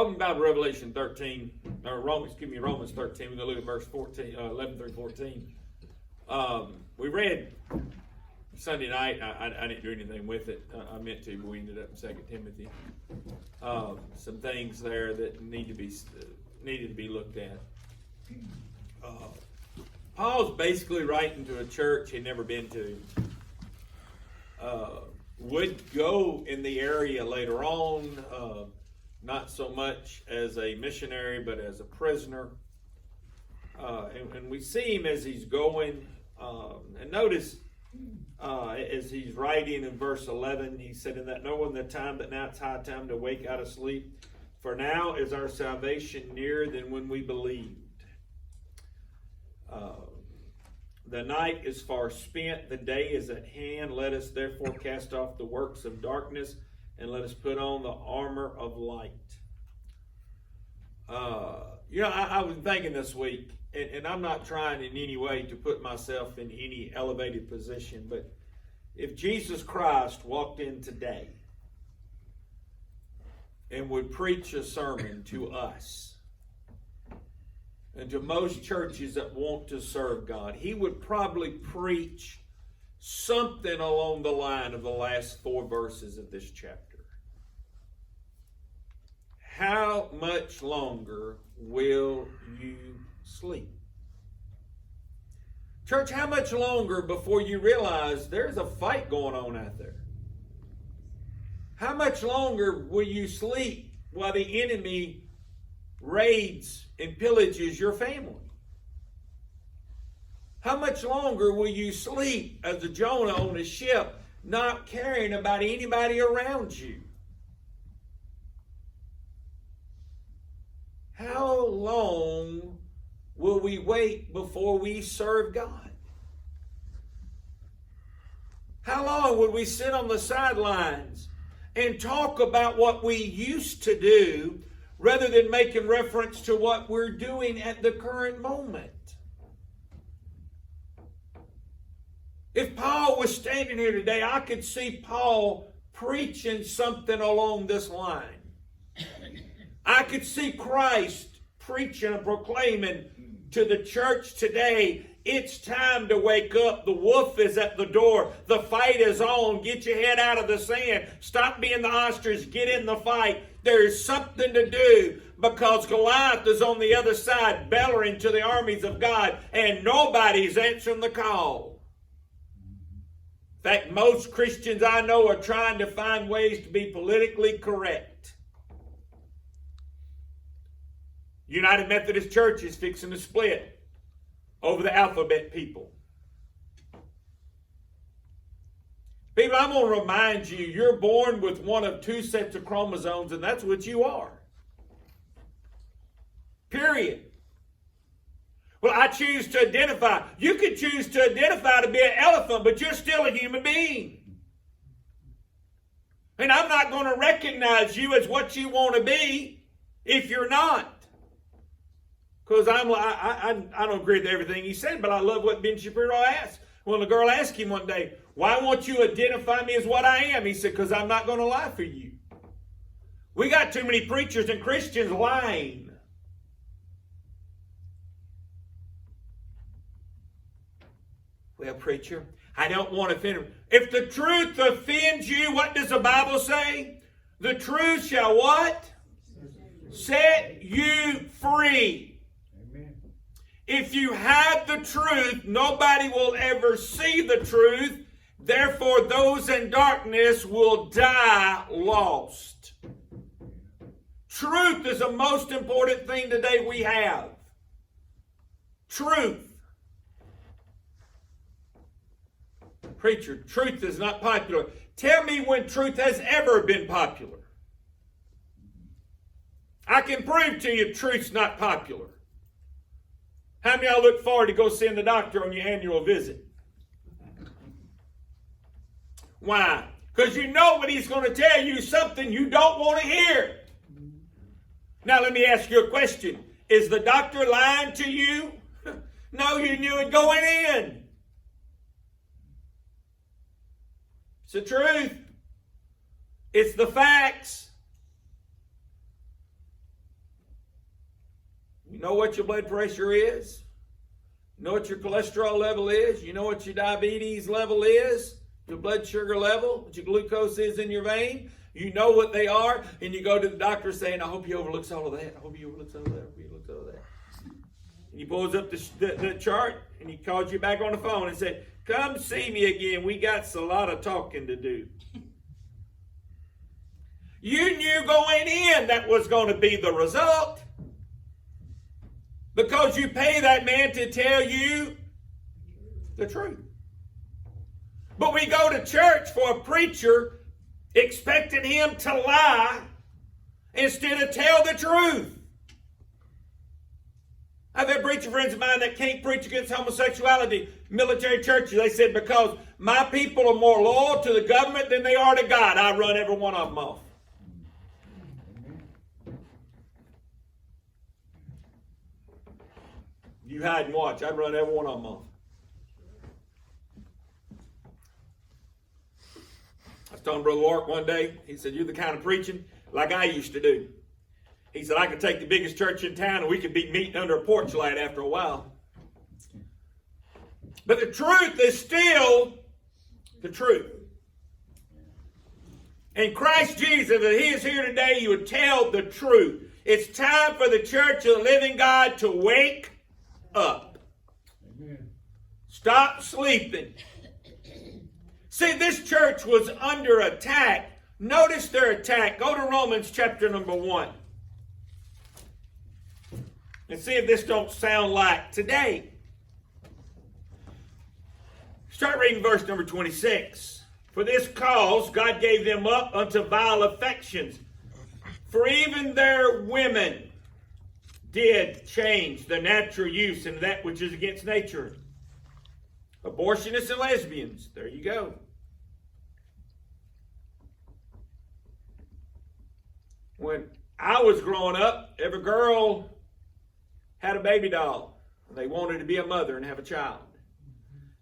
Open Bible, Revelation 13, or Romans 13. We're going to look at verse 14, 11 through 14. We read Sunday night. I didn't do anything with it. I meant to, but we ended up in 2 Timothy. Some things there that needed to be looked at. Paul's basically writing to a church he'd never been to. Would go in the area later on, not so much as a missionary, but as a prisoner. And we see him as he's going. And notice, as he's writing in verse 11, he said, "In that knowing the time, that now it's high time to wake out of sleep. For now is our salvation nearer than when we believed. The night is far spent, the day is at hand. Let us therefore cast off the works of darkness, and let us put on the armor of light." I was thinking this week, and I'm not trying in any way to put myself in any elevated position, but if Jesus Christ walked in today and would preach a sermon to us, and to most churches that want to serve God, he would probably preach something along the line of the last 4 verses of this chapter. How much longer will you sleep? Church, how much longer before you realize there's a fight going on out there? How much longer will you sleep while the enemy raids and pillages your family? How much longer will you sleep as a Jonah on a ship, not caring about anybody around you? How long will we wait before we serve God? How long would we sit on the sidelines and talk about what we used to do rather than making reference to what we're doing at the current moment? If Paul was standing here today, I could see Paul preaching something along this line. I could see Christ preaching and proclaiming to the church today, it's time to wake up. The wolf is at the door. The fight is on. Get your head out of the sand. Stop being the ostrich. Get in the fight. There's something to do, because Goliath is on the other side bellowing to the armies of God, and nobody's answering the call. In fact, most Christians I know are trying to find ways to be politically correct. United Methodist Church is fixing to split over the alphabet people. People, I'm going to remind you, you're born with one of 2 sets of chromosomes, and that's what you are. Period. Well, I choose to identify. You could choose to identify to be an elephant, but you're still a human being. And I'm not going to recognize you as what you want to be if you're not. Because I don't agree with everything he said, but I love what Ben Shapiro asked. When the girl asked him one day, "Why won't you identify me as what I am?" He said, "Because I'm not going to lie for you." We got too many preachers and Christians lying. Well, preacher, I don't want to offend him. If the truth offends you, what does the Bible say? The truth shall what? Set you free. Amen. If you hide the truth, nobody will ever see the truth. Therefore, those in darkness will die lost. Truth is the most important thing today we have. Truth. Preacher, truth is not popular. Tell me when truth has ever been popular. I can prove to you truth's not popular. How many of y'all look forward to go seeing the doctor on your annual visit? Why? Because you know what he's going to tell you something you don't want to hear. Now let me ask you a question. Is the doctor lying to you? No, you knew it going in. It's the truth. It's the facts. You know what your blood pressure is? You know what your cholesterol level is? You know what your diabetes level is? Your blood sugar level? What your glucose is in your vein? You know what they are, and you go to the doctor saying, I hope he overlooks all of that. I hope he overlooks all of that. I hope he overlooks all of that. And he pulls up the chart, and he calls you back on the phone and said, come see me again. We got a lot of talking to do. You knew going in that was going to be the result. Because you pay that man to tell you the truth. But we go to church for a preacher expecting him to lie instead of tell the truth. I've had preacher friends of mine that can't preach against homosexuality. Military churches, they said, because my people are more loyal to the government than they are to God, I run every one of them off. You hide and watch. I'd run every one of them off. I was telling Brother Lark one day, he said, you're the kind of preaching like I used to do. He said, I could take the biggest church in town and we could be meeting under a porch light after a while. But the truth is still the truth. And Christ Jesus, if He is here today, you would tell the truth. It's time for the church of the living God to wake up. Amen. Stop sleeping. See, this church was under attack. Notice their attack. Go to Romans chapter number 1. And see if this don't sound like today. Start reading verse number 26. For this cause God gave them up unto vile affections. For even their women did change the natural use into that which is against nature. Abortionists and lesbians. There you go. When I was growing up, every girl had a baby doll. They wanted to be a mother and have a child.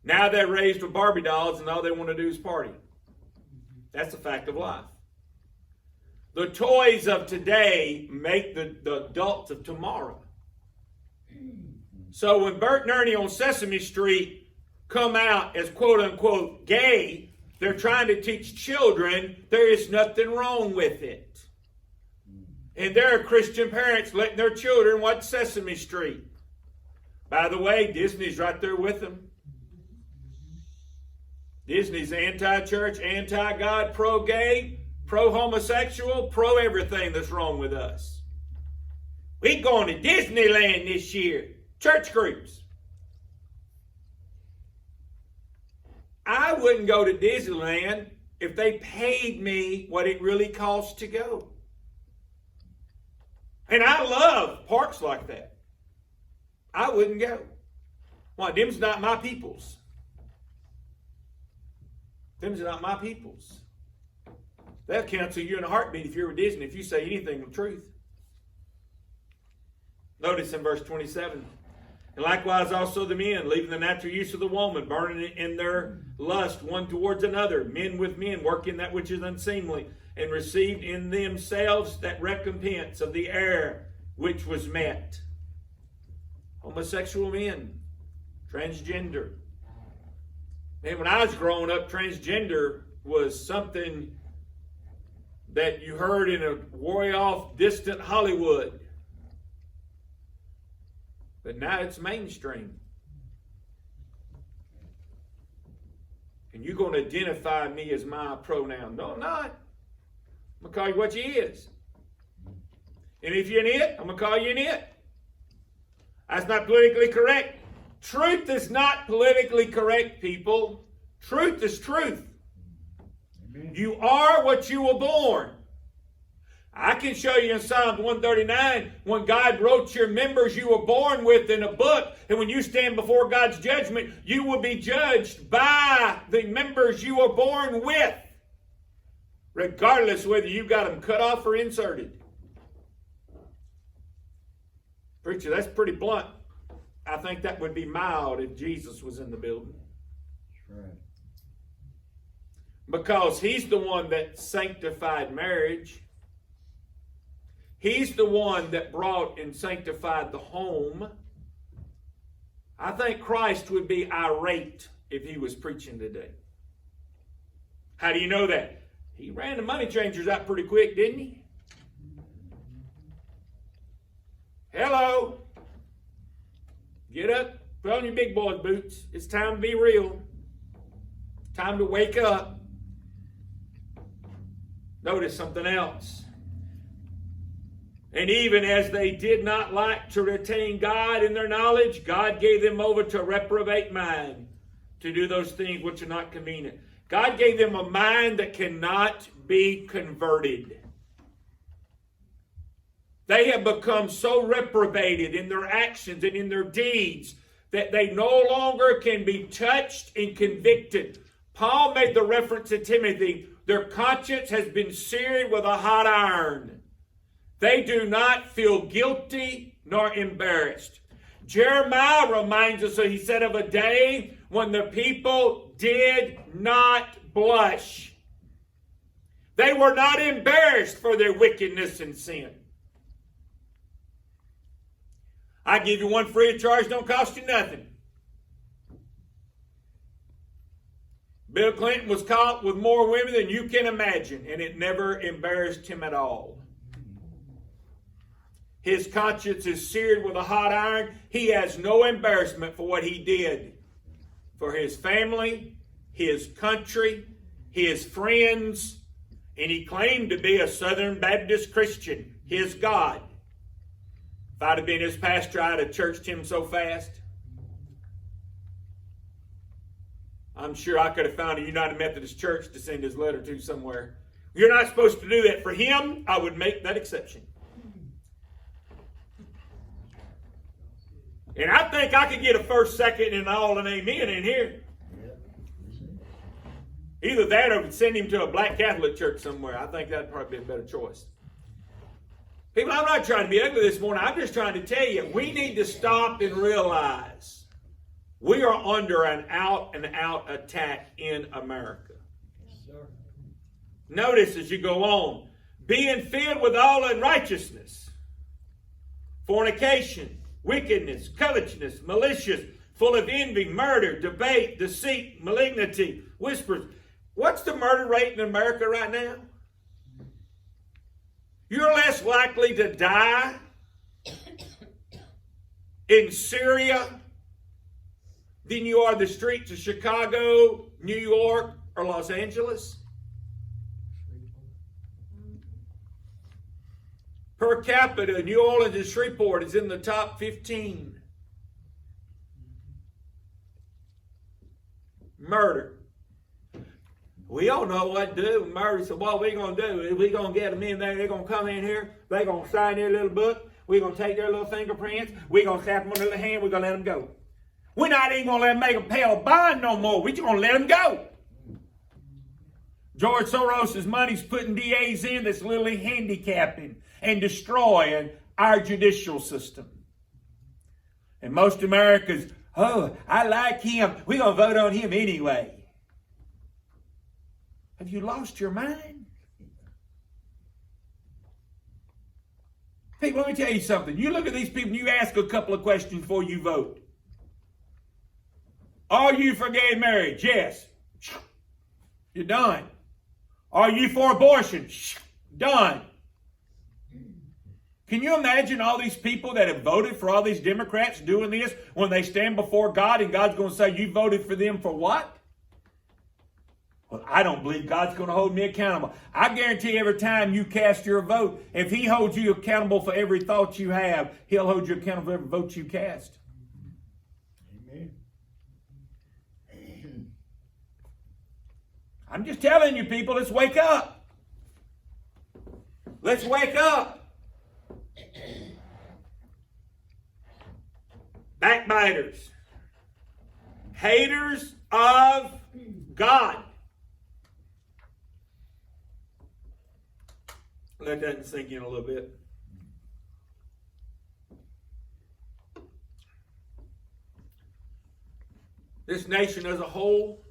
Now they're raised with Barbie dolls and all they want to do is party. That's a fact of life. The toys of today make the adults of tomorrow. So when Bert and Ernie on Sesame Street come out as quote-unquote gay, they're trying to teach children there is nothing wrong with it. And there are Christian parents letting their children watch Sesame Street. By the way, Disney's right there with them. Disney's anti-church, anti-God, pro-gay, pro-homosexual, pro-everything that's wrong with us. We're going to Disneyland this year. Church groups. I wouldn't go to Disneyland if they paid me what it really costs to go. And I love parks like that. I wouldn't go. Why? Them's not my peoples. Them's not my peoples. They'll cancel you in a heartbeat if you're with Disney if you say anything of truth. Notice in verse 27. And likewise also the men, leaving the natural use of the woman, burning in their lust one towards another, men with men, working that which is unseemly, and received in themselves that recompense of the error which was met. Homosexual men, transgender. And when I was growing up, transgender was something that you heard in a way off distant Hollywood. But now it's mainstream. And you're going to identify me as my pronoun. No, I'm not. I'm going to call you what you is. And if you're an it, I'm going to call you an it. That's not politically correct. Truth is not politically correct, people. Truth is truth. Amen. You are what you were born. I can show you in Psalm 139 when God wrote your members you were born with in a book, and when you stand before God's judgment, you will be judged by the members you were born with, regardless whether you got them cut off or inserted. Preacher, that's pretty blunt. I think that would be mild if Jesus was in the building. That's right. Because He's the one that sanctified marriage. He's the one that brought and sanctified the home. I think Christ would be irate if he was preaching today. How do you know that? He ran the money changers out pretty quick, didn't he? Hello. Get up. Put on your big boy boots. It's time to be real. Time to wake up. Notice something else. And even as they did not like to retain God in their knowledge, God gave them over to a reprobate mind to do those things which are not convenient. God gave them a mind that cannot be converted. They have become so reprobated in their actions and in their deeds that they no longer can be touched and convicted. Paul made the reference to Timothy. Their conscience has been seared with a hot iron. They do not feel guilty nor embarrassed. Jeremiah reminds us, he said, of a day when the people did not blush. They were not embarrassed for their wickedness and sin. I give you one free of charge, don't cost you nothing. Bill Clinton was caught with more women than you can imagine, and it never embarrassed him at all. His conscience is seared with a hot iron. He has no embarrassment for what he did for his family, his country, his friends, and he claimed to be a Southern Baptist Christian, his God. If I'd have been his pastor, I'd have churched him so fast. I'm sure I could have found a United Methodist Church to send his letter to somewhere. You're not supposed to do that. For him, I would make that exception. And I think I could get a first, second, and all an amen in here. Either that or send him to a black Catholic church somewhere. I think that'd probably be a better choice. People, I'm not trying to be ugly this morning. I'm just trying to tell you, we need to stop and realize we are under an out-and-out attack in America. Yes, sir. Notice as you go on, being filled with all unrighteousness, fornication, wickedness, covetousness, malicious, full of envy, murder, debate, deceit, malignity, whispers. What's the murder rate in America right now? You're less likely to die in Syria than you are the streets of Chicago, New York, or Los Angeles. Per capita, New Orleans and Shreveport is in the top 15. Murder. We all know what to do with murder. So what we going to do? We're going to get them in there. They're going to come in here. They're going to sign their little book. We're going to take their little fingerprints. We're going to slap them on their hand. We're going to let them go. We're not even going to let them make them pay a bond no more. We're just going to let them go. George Soros' money's putting DAs in that's literally handicapping and destroying our judicial system. And most Americans, oh, I like him. We're going to vote on him anyway. Have you lost your mind? Hey, let me tell you something. You look at these people and you ask a couple of questions before you vote. Are you for gay marriage? Yes. You're done. Are you for abortion? Done. Can you imagine all these people that have voted for all these Democrats doing this when they stand before God and God's going to say, you voted for them for what? Well, I don't believe God's going to hold me accountable. I guarantee every time you cast your vote, if he holds you accountable for every thought you have, he'll hold you accountable for every vote you cast. Amen. I'm just telling you people, let's wake up. Let's wake up. Backbiters. Haters of God. Let that sink in a little bit. This nation as a whole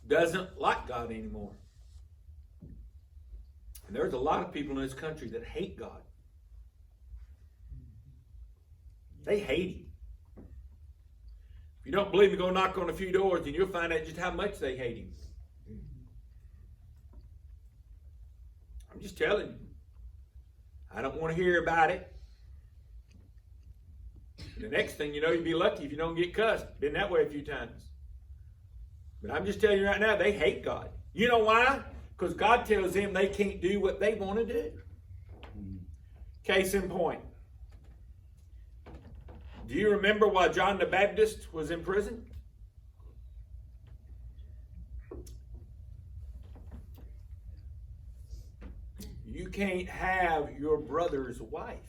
doesn't like God anymore. And there's a lot of people in this country that hate God. They hate Him. If you don't believe me, go knock on a few doors and you'll find out just how much they hate Him. I'm just telling you. I don't want to hear about it. And the next thing you know, you'll be lucky if you don't get cussed. Been that way a few times. But I'm just telling you right now, they hate God. You know why? Because God tells them they can't do what they want to do. Case in point. Do you remember why John the Baptist was in prison? You can't have your brother's wife.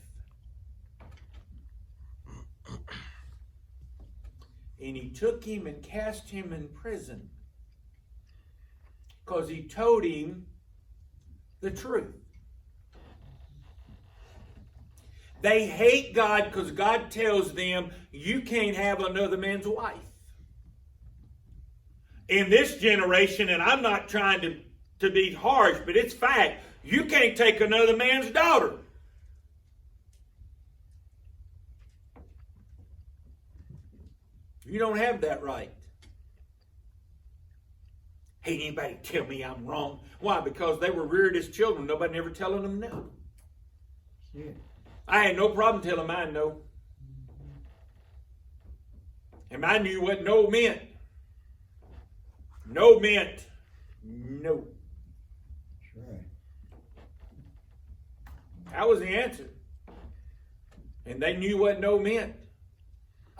And he took him and cast him in prison because he told him the truth. They hate God because God tells them you can't have another man's wife. In this generation, and I'm not trying to be harsh, but it's fact, you can't take another man's daughter. You don't have that right. Hate anybody tell me I'm wrong. Why? Because they were reared as children. Nobody never telling them no. Yeah. I had no problem telling mine no. And I knew what no meant. No meant no. That's right. That was the answer. And they knew what no meant.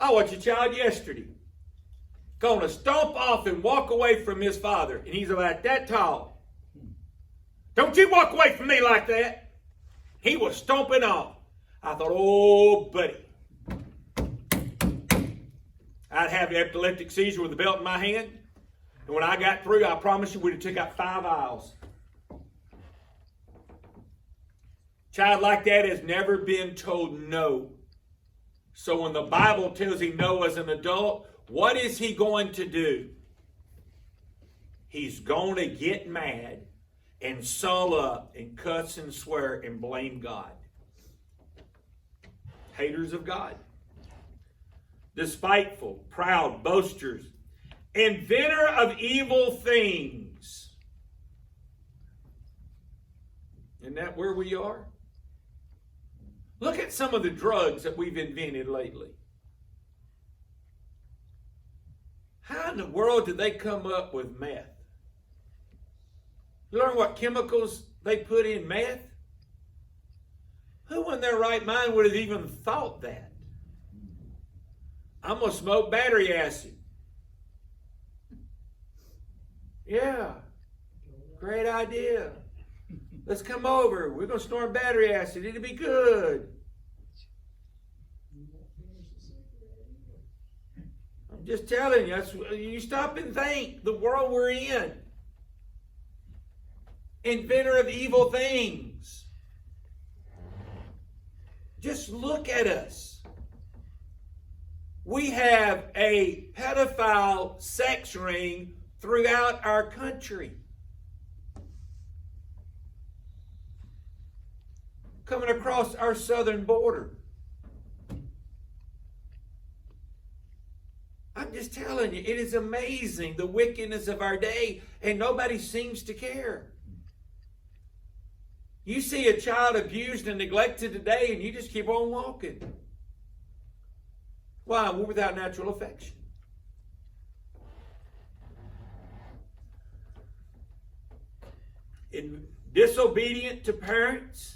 I watched a child yesterday gonna stomp off and walk away from his father, and he's about that tall. Don't you walk away from me like that. He was stomping off. I thought, oh, buddy. I'd have an epileptic seizure with a belt in my hand, and when I got through, I promise you we'd have took out 5 aisles. Child like that has never been told no. So when the Bible tells him no as an adult, what is he going to do? He's going to get mad and sul up and cuss and swear and blame God. Haters of God. Despiteful, proud, boasters, inventor of evil things. Isn't that where we are? Look at some of the drugs that we've invented lately. How in the world did they come up with meth? You learn what chemicals they put in meth? Who in their right mind would have even thought that? I'm going to smoke battery acid. Yeah, great idea. Let's come over. We're going to snort battery acid. It'll be good. I'm just telling you. You stop and think. The world we're in. Inventor of evil things. Just look at us. We have a pedophile sex ring throughout our country. Coming across our southern border. I'm just telling you, it is amazing the wickedness of our day, and nobody seems to care. You see a child abused and neglected today, and you just keep on walking. Why? We're without natural affection. Disobedient to parents.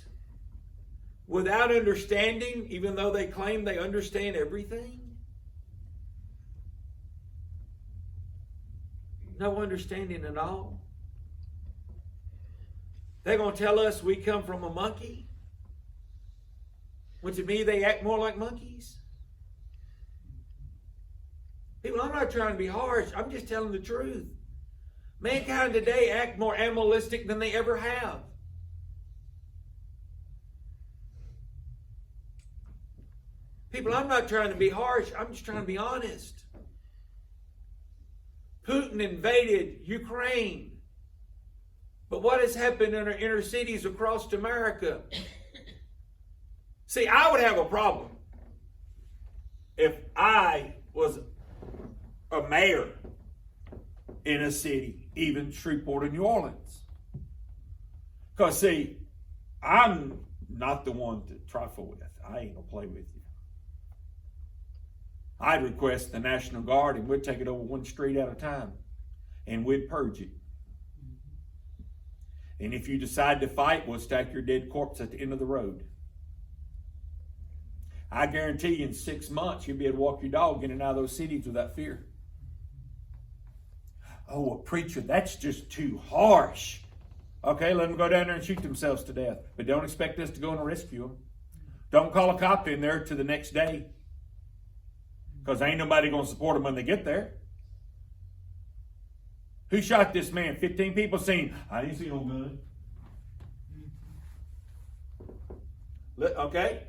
Without understanding, even though they claim they understand everything. No understanding at all. They're going to tell us we come from a monkey. When to me they act more like monkeys. People, I'm not trying to be harsh. I'm just telling the truth. Mankind today act more animalistic than they ever have. People, I'm not trying to be harsh. I'm just trying to be honest. Putin invaded Ukraine. But what has happened in our inner cities across America? See, I would have a problem if I was a mayor in a city, even Shreveport or New Orleans. Because, see, I'm not the one to trifle with. I ain't going to play with you. I'd request the National Guard and we'd take it over one street at a time and we'd purge it. And if you decide to fight, we'll stack your dead corpse at the end of the road. I guarantee you in 6 months you'll be able to walk your dog in and out of those cities without fear. Oh, a preacher, that's just too harsh. Okay, let them go down there and shoot themselves to death. But don't expect us to go and rescue them. Don't call a cop in there to the next day. Because ain't nobody going to support them when they get there. Who shot this man? 15 people seen. I didn't see no gun. Okay?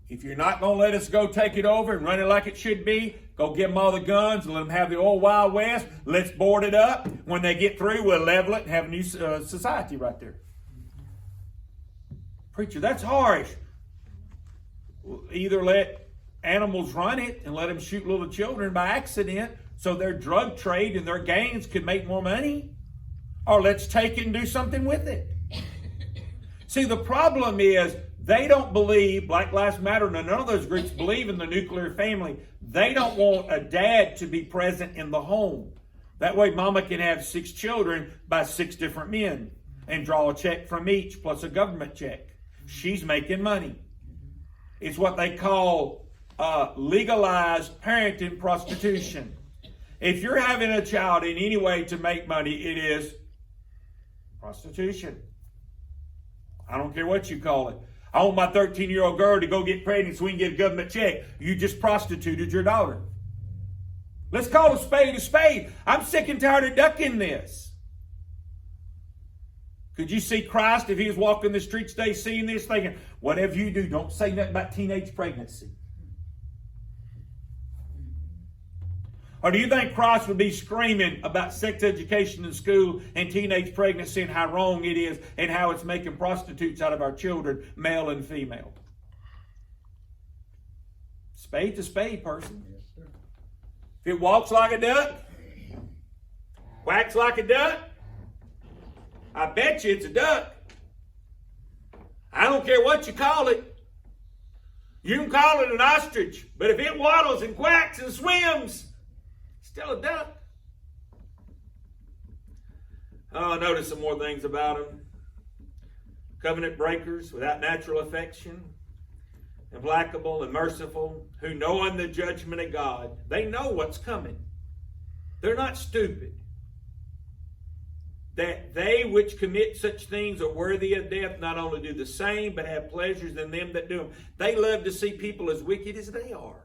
If you're not going to let us go take it over and run it like it should be, go give them all the guns and let them have the old Wild West. Let's board it up. When they get through, we'll level it and have a new society right there. Preacher, that's harsh. Either let animals run it and let them shoot little children by accident so their drug trade and their gangs could make more money, or let's take it and do something with it. See, the problem is they don't believe, Black Lives Matter, and none of those groups believe in the nuclear family. They don't want a dad to be present in the home. That way mama can have 6 children by 6 different men and draw a check from each plus a government check. She's making money. It's what they call legalized parenting prostitution. If you're having a child in any way to make money, it is prostitution. I don't care what you call it. I want my 13-year-old girl to go get pregnant so we can get a government check. You just prostituted your daughter. Let's call a spade a spade. I'm sick and tired of ducking this. Could you see Christ if he was walking the streets today seeing this thinking, whatever you do, don't say nothing about teenage pregnancy? Or do you think Christ would be screaming about sex education in school and teenage pregnancy and how wrong it is and how it's making prostitutes out of our children, male and female? Spade's a spade, person. Yes, sir. If it walks like a duck, quacks like a duck, I bet you it's a duck. I don't care what you call it. You can call it an ostrich, but if it waddles and quacks and swims, still a duck. Oh, notice some more things about them. Covenant breakers without natural affection, implacable and merciful, who knowing the judgment of God, they know what's coming. They're not stupid. That they which commit such things are worthy of death, not only do the same, but have pleasures in them that do them. They love to see people as wicked as they are.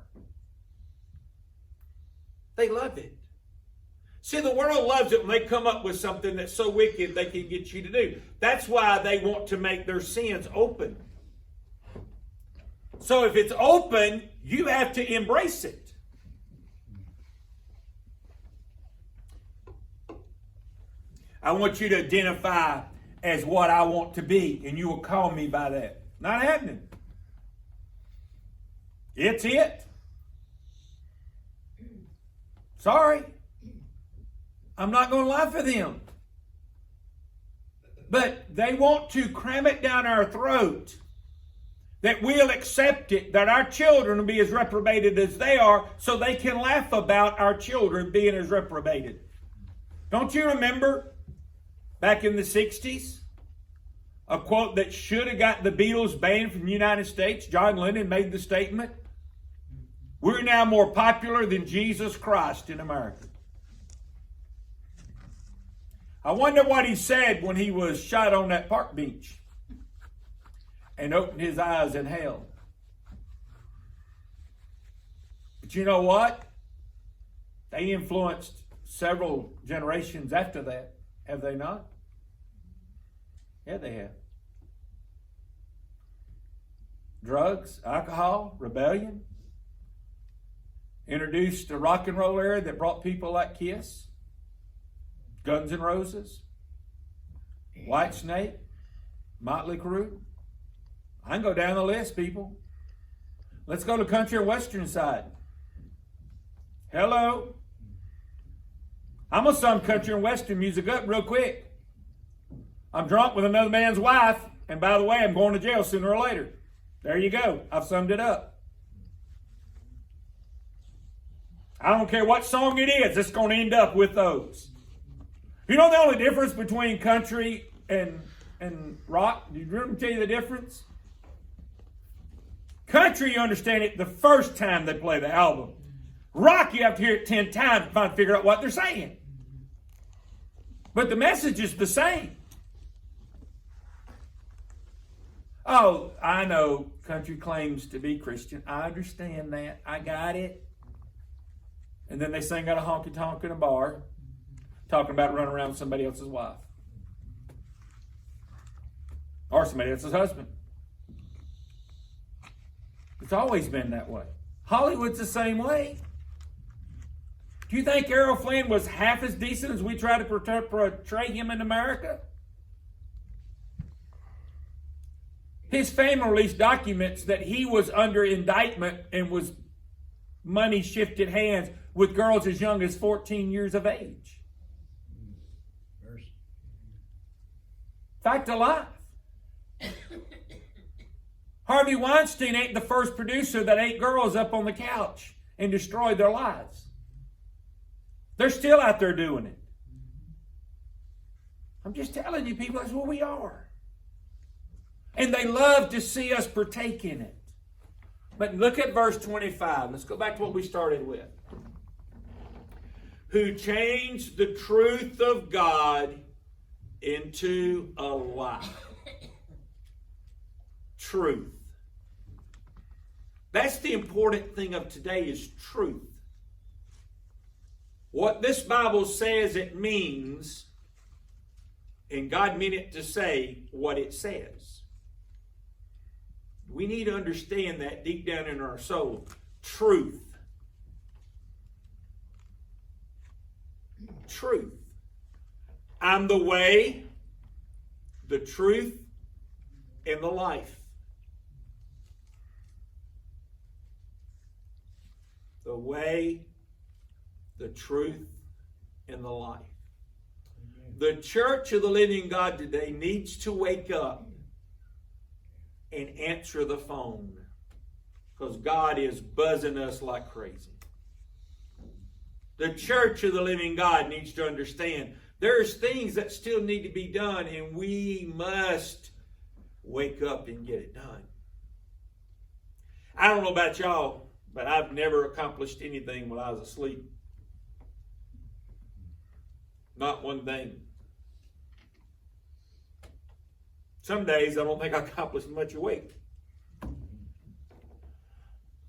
They love it. See, the world loves it when they come up with something that's so wicked they can get you to do. That's why they want to make their sins open. So if it's open, you have to embrace it. I want you to identify as what I want to be, and you will call me by that. Not happening. It's it. Sorry. I'm not going to lie for them. But they want to cram it down our throat that we'll accept it, that our children will be as reprobated as they are, so they can laugh about our children being as reprobated. Don't you remember back in the 60s, a quote that should have got the Beatles banned from the United States? John Lennon made the statement, "We're now more popular than Jesus Christ in America." I wonder what he said when he was shot on that park bench and opened his eyes in hell. But you know what? They influenced several generations after that. Have they not? Yeah, they have. Drugs, alcohol, rebellion. Introduced a rock and roll era that brought people like Kiss, Guns N' Roses. Whitesnake, Motley Crue. I can go down the list, people. Let's go to country or western side. Hello. I'm going to sum country and western music up real quick. I'm drunk with another man's wife, and by the way, I'm going to jail sooner or later. There you go. I've summed it up. I don't care what song it is, it's going to end up with those. You know the only difference between country and rock? Did you tell you the difference? Country, you understand it the first time they play the album. Rock, you have to hear it 10 times to finally figure out what they're saying. But the message is the same. Oh, I know country claims to be Christian. I understand that. I got it. And then they sing out a honky-tonk in a bar, talking about running around with somebody else's wife. Or somebody else's husband. It's always been that way. Hollywood's the same way. Do you think Errol Flynn was half as decent as we try to portray him in America? His family released documents that he was under indictment and was money shifted hands with girls as young as 14 years of age. Fact of life. Harvey Weinstein ain't the first producer that ate girls up on the couch and destroyed their lives. They're still out there doing it. I'm just telling you, people, that's where we are. And they love to see us partake in it. But look at verse 25. Let's go back to what we started with. Who changed the truth of God into a lie. Truth. That's the important thing of today is truth. What this Bible says it means, and God meant it to say what it says. We need to understand that deep down in our soul. Truth. Truth. I'm the way, the truth, and the life. The way, the truth, and the life. The church of the living God today needs to wake up and answer the phone, because God is buzzing us like crazy. The church of the living God needs to understand there's things that still need to be done, and we must wake up and get it done. I don't know about y'all, but I've never accomplished anything while I was asleep. Not one thing. Some days I don't think I accomplished much awake.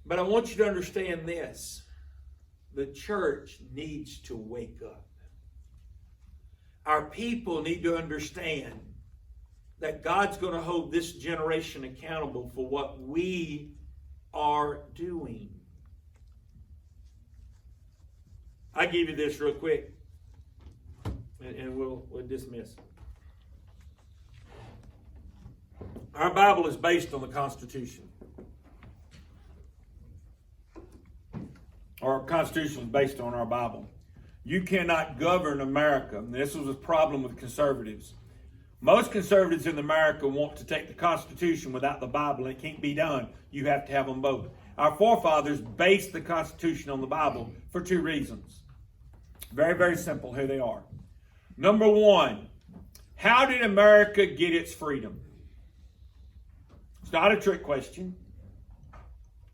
But I want you to understand this. The church needs to wake up. Our people need to understand that God's going to hold this generation accountable for what we are doing. I give you this real quick, and we'll dismiss. Our Bible is based on the Constitution. Our Constitution is based on our Bible. You cannot govern America. And this was a problem with conservatives. Most conservatives in America want to take the Constitution without the Bible. It can't be done. You have to have them both. Our forefathers based the Constitution on the Bible for two reasons. Very, very simple. Here they are. Number one, how did America get its freedom? It's not a trick question.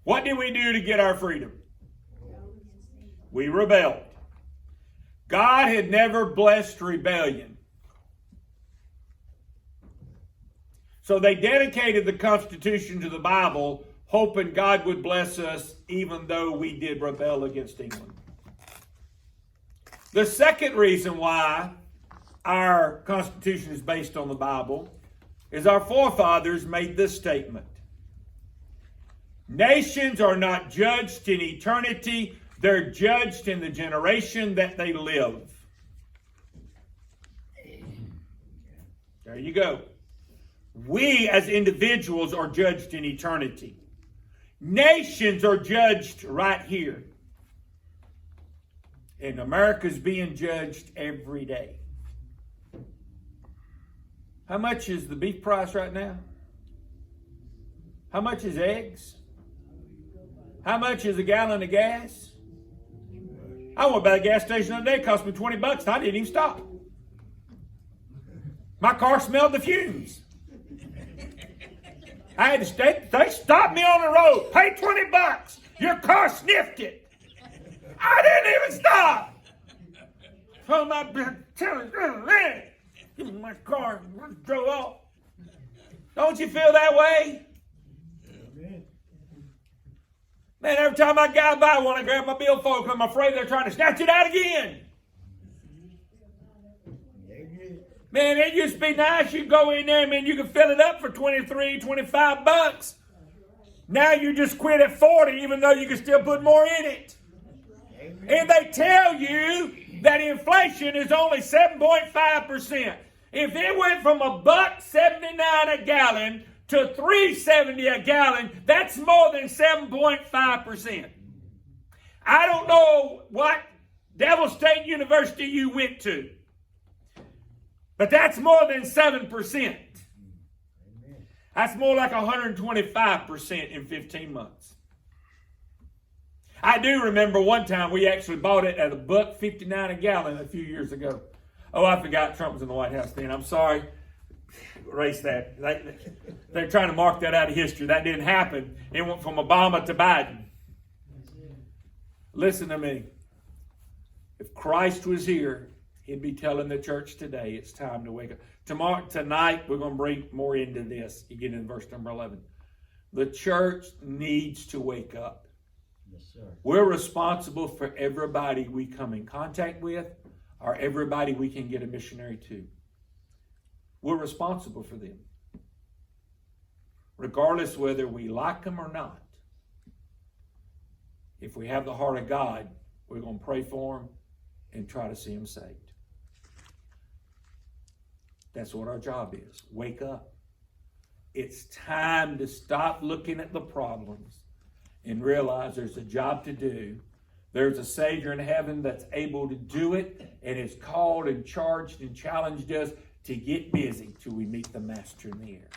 What did we do to get our freedom? We rebelled. God had never blessed rebellion. So they dedicated the Constitution to the Bible, hoping God would bless us even though we did rebel against England. The second reason why our Constitution is based on the Bible is our forefathers made this statement. Nations are not judged in eternity, they're judged in the generation that they live. There you go. We as individuals are judged in eternity. Nations are judged right here. And America's being judged every day. How much is the beef price right now? How much is eggs? How much is a gallon of gas? I went by the gas station the other day. It cost me $20 and I didn't even stop. My car smelled the fumes. I had to stay. They stopped me on the road. Pay $20. Your car sniffed it. I didn't even stop. Told my give me my car and drove off. Don't you feel that way? Man, every time I got by, I want to grab my billfold because I'm afraid they're trying to snatch it out again. Man, it used to be nice. You go in there, man, you can fill it up for $23, $25. Now you just quit at 40, even though you can still put more in it. And they tell you that inflation is only 7.5%. If it went from $1.79 a gallon to $3.70 a gallon, that's more than 7.5%. I don't know what Devil State University you went to, but that's more than 7%. That's more like 125% in 15 months. I do remember one time we actually bought it at $1.59 a gallon a few years ago. Oh, I forgot Trump was in the White House then. I'm sorry. Erase that. They're trying to mark that out of history. That didn't happen. It went from Obama to Biden. Listen to me. If Christ was here, he'd be telling the church today, it's time to wake up. Tonight, we're going to bring more into this. You get in verse number 11. The church needs to wake up. Yes, sir. We're responsible for everybody we come in contact with or everybody we can get a missionary to. We're responsible for them. Regardless whether we like them or not. If we have the heart of God, we're going to pray for them and try to see them saved. That's what our job is. Wake up. It's time to stop looking at the problems and realize there's a job to do. There's a Savior in heaven that's able to do it and has called and charged and challenged us to get busy till we meet the Master in the air.